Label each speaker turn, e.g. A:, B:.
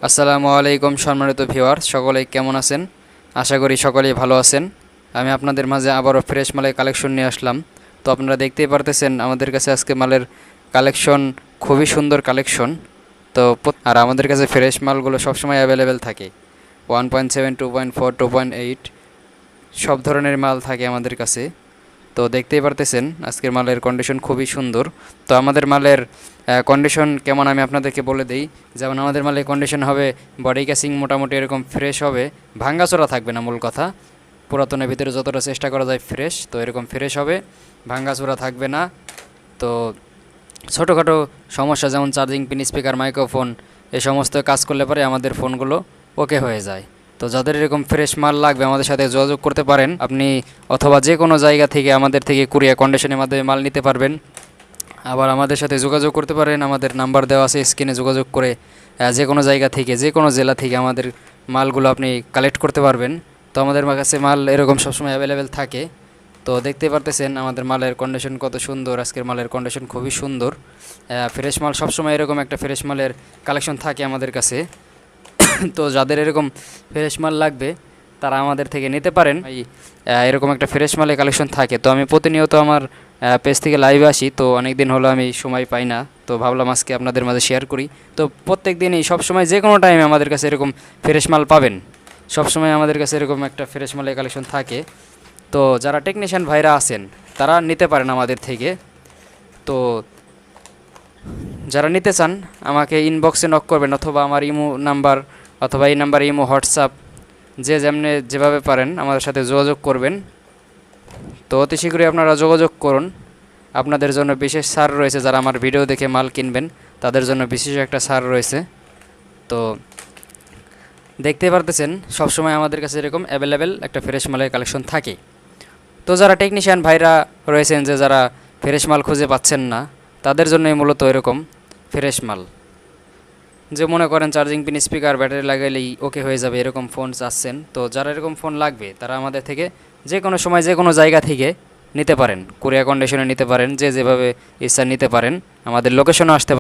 A: আসসালামু আলাইকুম সম্মানিত ভিউয়ার, সকলেই কেমন আছেন? আশা করি সকলেই ভালো আছেন। আমি আপনাদের মাঝে আবারও ফ্রেশ মালের কালেকশন নিয়ে আসলাম। তো আপনারা দেখতেই পারতেছেন আমাদের কাছে আজকে মালের কালেকশন খুবই সুন্দর কালেকশন। তো আর আমাদের কাছে ফ্রেশ মালগুলো সবসময় অ্যাভেলেবেল থাকে। 1.7, 2.4, 2.8 সব ধরনের মাল থাকে আমাদের কাছে। তো দেখতেই পারতেছেন আজকের মালের কন্ডিশন খুবই সুন্দর। তো আমাদের মালের কন্ডিশন কেমন আমি আপনাদেরকে বলে দিই। যেমন আমাদের মালের কন্ডিশন হবে বডি ক্যাসিং মোটামুটি এরকম ফ্রেশ হবে, ভাঙ্গাচোরা থাকবে না। মূল কথা পুরাতনের ভিতরে যতটা চেষ্টা করা যায় ফ্রেশ, তো এরকম ফ্রেশ হবে, ভাঙ্গাচোরা থাকবে না। তো ছোটোখাটো সমস্যা যেমন চার্জিং পিন, স্পিকার, মাইক্রোফোন এই সমস্ত কাজ করলে পরে আমাদের ফোনগুলো ওকে হয়ে যায়। তো যাদের এরকম ফ্রেশ মাল লাগবে আমাদের সাথে যোগাযোগ করতে পারেন আপনি, অথবা যে কোনো জায়গা থেকে আমাদের থেকে কুরিয়ার কন্ডিশনের মাধ্যমে মাল নিতে পারবেন। আবার আমাদের সাথে যোগাযোগ করতে পারেন, আমাদের নাম্বার দেওয়া আছে স্ক্রিনে, যোগাযোগ করে যে কোনো জায়গা থেকে যে কোনো জেলা থেকে আমাদের মালগুলো আপনি কালেক্ট করতে পারবেন। তো আমাদের কাছে মাল এরকম সবসময় অ্যাভেলেবেল থাকে। তো দেখতে পারতেছেন আমাদের মালের কন্ডিশন কত সুন্দর। আজকের মালের কন্ডিশন খুবই সুন্দর। ফ্রেশ মাল সবসময় এরকম একটা ফ্রেশ মালের কালেকশন থাকে আমাদের কাছে। তো যাদের এরকম ফ্রেশ মাল লাগবে তারা আমাদের থেকে নিতে পারেন। এরকম একটা ফ্রেশ মালের কালেকশন থাকে। তো আমি প্রতিনিয়ত আমার পেজ থেকে লাইভে আসি, তো অনেক দিন হলো আমি সময় পাই না, তো ভাবলাম আজকে আপনাদের মাঝে শেয়ার করি। তো প্রত্যেক দিনই সবসময় যে কোনো টাইমে আমাদের কাছে এরকম ফ্রেশ মাল পাবেন। সবসময় আমাদের কাছে এরকম একটা ফ্রেশ মালের কালেকশন থাকে। তো যারা টেকনিশিয়ান ভাইরা আছেন তারা নিতে পারেন আমাদের থেকে। তো যারা নিতে চান আমাকে ইনবক্সে নক করবেন, অথবা আমার ইমো নাম্বার, অথবা এই নাম্বার ইমো, হোয়াটসঅ্যাপ, যে যেমনি যেভাবে পারেন আমাদের সাথে যোগাযোগ করবেন। তো অতি শীঘ্রই আপনারা যোগাযোগ করুন। আপনাদের জন্য বিশেষ ছাড় রয়েছে, যারা আমার ভিডিও দেখে মাল কিনবেন তাদের জন্য বিশেষ একটা ছাড় রয়েছে। তো দেখতে পারতেছেন সবসময় আমাদের কাছে এরকম অ্যাভেলেবেল একটা ফ্রেশ মালের কালেকশন থাকে। তো যারা টেকনিশিয়ান ভাইরা রয়েছেন, যে যারা ফ্রেশ মাল খুঁজে পাচ্ছেন না, তাদের জন্যই মূলত এরকম ফ্রেশ মাল। যে মনে করেন চার্জিং পিন, স্পিকার, ব্যাটারি লাগাইলেই ওকে হয়ে যাবে এরকম ফোন চাচ্ছেন, তো যারা এরকম ফোন লাগবে তারা আমাদের থেকে যে কোনো সময় যে কোনো জায়গা থেকে নিতে পারেন, কুরিয়ার কন্ডিশনে নিতে পারেন, যে যেভাবে ইচ্ছা নিতে পারেন। আমাদের লোকেশনও আসতে